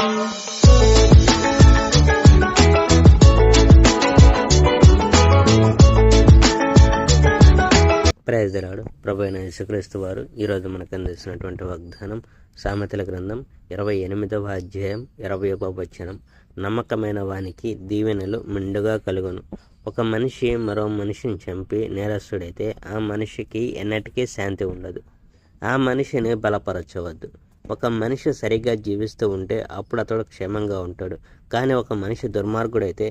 Praise the lord. ప్రభువైన యేసుక్రీస్తు వారు ఈరోజు మనకు అందిస్తున్నటువంటి వాగ్దానం సామెతల గ్రంథం 28వ అధ్యాయం 21వ వచనం. నమ్మకమైన వానికి దీవెనలు మెండుగా కలుగును. ఒక మనిషి మరో మనిషిని చంపి నేరస్తుడైతే ఆ మనిషికి ఎన్నటికీ శాంతి ఉండదు. ఆ మనిషిని బలపరచవద్దు. ఒక మనిషి సరిగ్గా జీవిస్తూ ఉంటే అప్పుడు అతడు క్షేమంగా ఉంటాడు. కానీ ఒక మనిషి దుర్మార్గుడైతే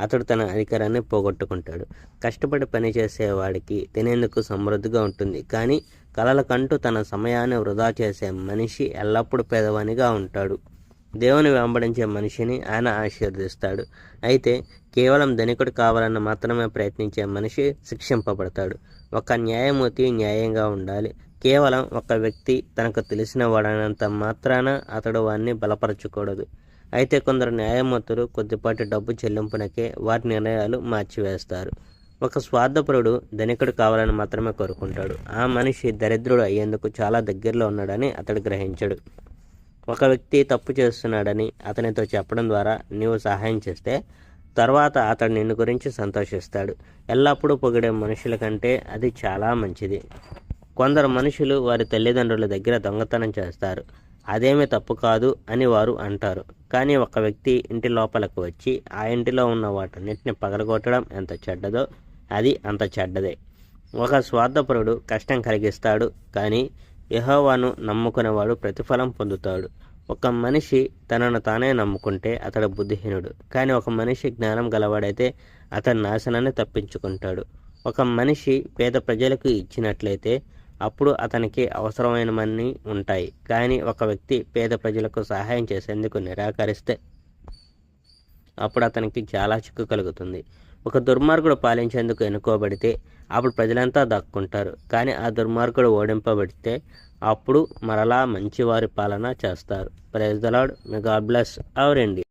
అతడు తన అధికారాన్ని పోగొట్టుకుంటాడు. కష్టపడి పనిచేసేవాడికి తినేందుకు సమృద్ధిగా ఉంటుంది. కానీ కలలకంటూ తన సమయాన్ని వృధా చేసే మనిషి ఎల్లప్పుడూ పేదవానిగా ఉంటాడు. దేవుని వెంబడించే మనిషిని ఆయన ఆశీర్వదిస్తాడు. అయితే కేవలం ధనికుడు కావాలని మాత్రమే ప్రయత్నించే మనిషి శిక్షింపబడతాడు. ఒక న్యాయమూర్తి న్యాయంగా ఉండాలి. కేవలం ఒక వ్యక్తి తనకు తెలిసిన వాడనంత మాత్రాన అతడు వారిని బలపరచకూడదు. అయితే కొందరు న్యాయమూర్తులు కొద్దిపాటి డబ్బు చెల్లింపునకే వారి నిర్ణయాలు మార్చివేస్తారు. ఒక స్వార్థపరుడు ధనికుడు కావాలని మాత్రమే కోరుకుంటాడు. ఆ మనిషి దరిద్రుడు అయ్యేందుకు చాలా దగ్గరలో ఉన్నాడని అతడు గ్రహించడు. ఒక వ్యక్తి తప్పు చేస్తున్నాడని అతనితో చెప్పడం ద్వారా నీవు సహాయం చేస్తే తర్వాత అతడు నిన్ను గురించి సంతోషిస్తాడు. ఎల్లప్పుడూ పొగిడే మనుషుల కంటే అది చాలా మంచిది. కొందరు మనుషులు వారి తల్లిదండ్రుల దగ్గర దొంగతనం చేస్తారు. అదేమీ తప్పు కాదు అని వారు అంటారు. కానీ ఒక వ్యక్తి ఇంటి లోపలికి వచ్చి ఆ ఇంటిలో ఉన్న వాటన్నిటిని పగలగొట్టడం ఎంత చెడ్డదో అది అంత చెడ్డదే. ఒక స్వార్థపరుడు కష్టం కలిగిస్తాడు, కానీ యెహోవాను నమ్ముకునేవాడు ప్రతిఫలం పొందుతాడు. ఒక మనిషి తనను తానే నమ్ముకుంటే అతడు బుద్ధిహీనుడు. కానీ ఒక మనిషి జ్ఞానం గలవాడైతే అతని నాశనాన్ని తప్పించుకుంటాడు. ఒక మనిషి పేద ప్రజలకు ఇచ్చినట్లయితే అప్పుడు అతనికి అవసరమైనవన్నీ ఉంటాయి. కానీ ఒక వ్యక్తి పేద ప్రజలకు సహాయం చేసేందుకు నిరాకరిస్తే అప్పుడు అతనికి చాలా చిక్కు కలుగుతుంది. ఒక దుర్మార్గుడు పాలించేందుకు ఎన్నుకోబడితే అప్పుడు ప్రజలంతా దక్కుంటారు. కానీ ఆ దుర్మార్గుడు ఓడింపబడితే అప్పుడు మరలా మంచివారి పాలన చేస్తారు. Praise the Lord. May God bless our India.